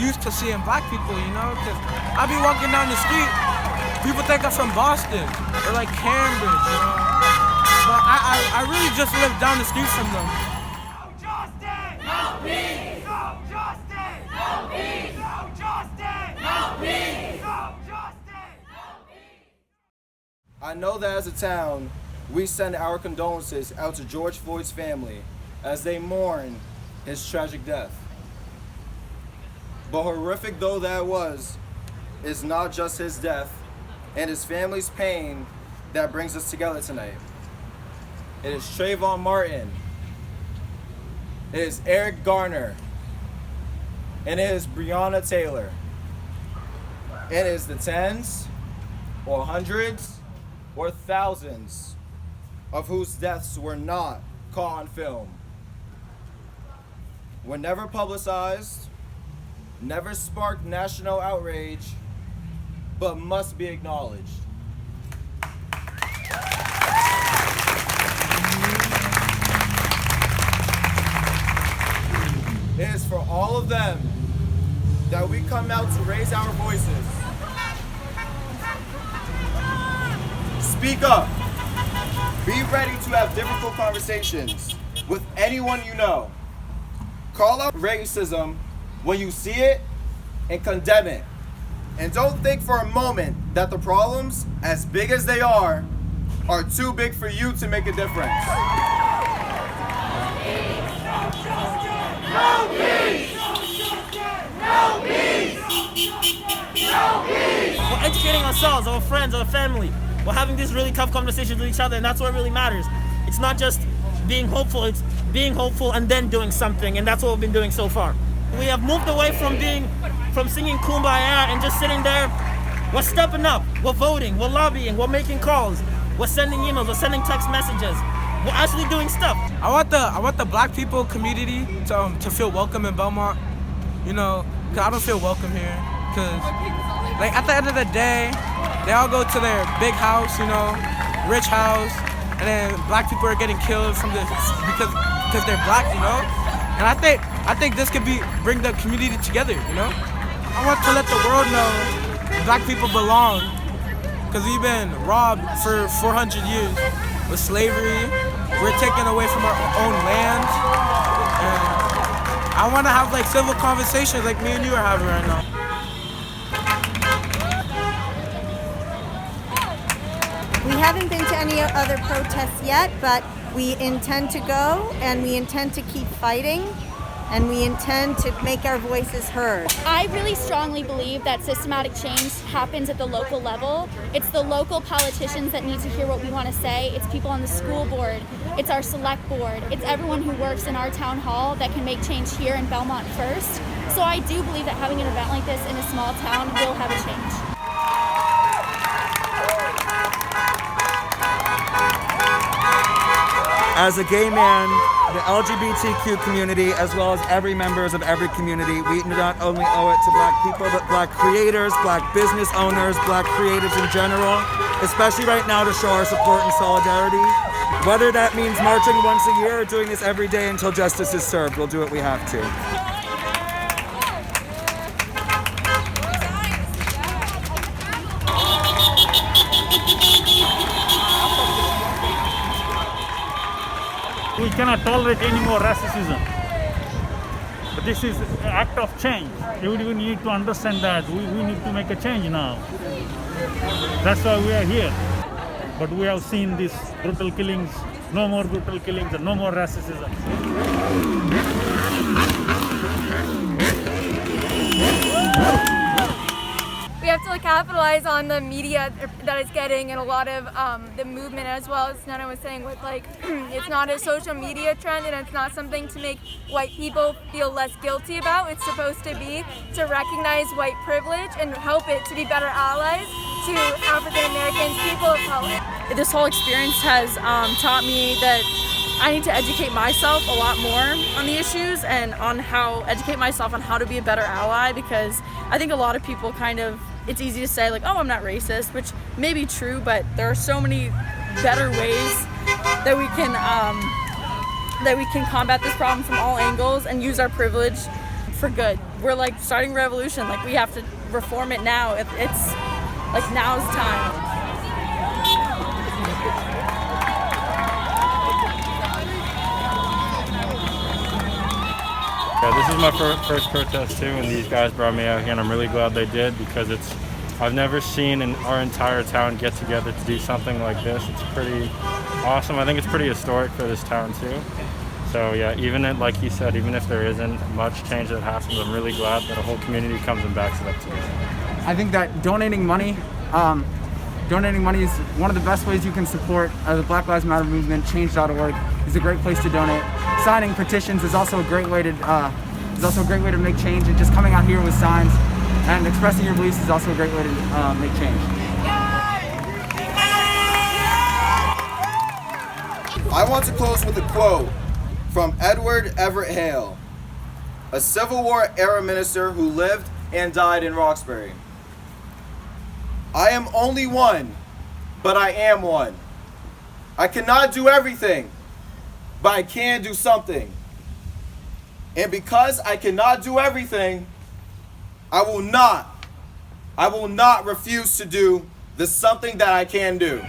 used to seeing black people, you know? Because I be walking down the street, people think I'm from Boston or like Cambridge, you know? But I really just live down the street from them. No justice! No peace! No justice! No peace! No justice! No peace! No justice! No peace! I know that as a town, we send our condolences out to George Floyd's family as they mourn his tragic death. But horrific though that was, it's not just his death and his family's pain that brings us together tonight. It is Trayvon Martin, it is Eric Garner, and it is Breonna Taylor. It is the tens or hundreds or thousands of whose deaths were not caught on film, were never publicized, never sparked national outrage, but must be acknowledged. It is for all of them that we come out to raise our voices. Speak up. Be ready to have difficult conversations with anyone you know. Call out racism when you see it and condemn it. And don't think for a moment that the problems, as big as they are too big for you to make a difference. No peace! No peace! No peace! We're educating ourselves, our friends, our family. We're having these really tough conversations with each other, and that's what really matters. It's not just being hopeful, it's being hopeful and then doing something, and that's what we've been doing so far. We have moved away from singing Kumbaya and just sitting there. We're stepping up, we're voting, we're lobbying, we're making calls, we're sending emails, we're sending text messages. We're actually doing stuff. I want the black people community to feel welcome in Belmont, you know, because I don't feel welcome here. Because, like, at the end of the day, they all go to their big house, you know, rich house, and then black people are getting killed from this because they're black, you know. And I think this could bring the community together, you know. I want to let the world know black people belong, because we've been robbed for 400 years with slavery. We're taken away from our own land. And I want to have like civil conversations like me and you are having right now. We haven't been to any other protests yet, but we intend to go, and we intend to keep fighting, and we intend to make our voices heard. I really strongly believe that systematic change happens at the local level. It's the local politicians that need to hear what we want to say. It's people on the school board. It's our select board. It's everyone who works in our town hall that can make change here in Belmont first. So I do believe that having an event like this in a small town will have a change. As a gay man, the LGBTQ community, as well as every members of every community, we not only owe it to black people, but black creators, black business owners, black creatives in general, especially right now to show our support and solidarity. Whether that means marching once a year or doing this every day until justice is served, we'll do what we have to. We cannot tolerate any more racism. But this is an act of change. We need to understand that we need to make a change now. That's why we are here. But we have seen these brutal killings, no more brutal killings and no more racism. We have to capitalize on the media that it's getting, and a lot of the movement, as well as Nana was saying, with like it's not a social media trend, and it's not something to make white people feel less guilty about. It's supposed to be to recognize white privilege and help it to be better allies to African Americans, people of color. This whole experience has taught me that I need to educate myself a lot more on the issues and on educate myself on how to be a better ally, because I think a lot of people it's easy to say like, oh, I'm not racist, which may be true, but there are so many better ways that we can combat this problem from all angles and use our privilege for good. we're like starting a revolution. Like we have to reform it now. It's like now's the time. Yeah, this is my first protest too, and these guys brought me out here, and I'm really glad they did because I've never seen our entire town get together to do something like this. It's pretty awesome. I think it's pretty historic for this town too. So yeah, like he said, even if there isn't much change that happens, I'm really glad that a whole community comes and backs it up too. I think that donating money is one of the best ways you can support the Black Lives Matter movement. Change.org is a great place to donate. Signing petitions is also a great way to make change, and just coming out here with signs and expressing your beliefs is also a great way to make change. I want to close with a quote from Edward Everett Hale, a Civil War era minister who lived and died in Roxbury. I am only one, but I am one. I cannot do everything, but I can do something. And because I cannot do everything, I will not refuse to do the something that I can do.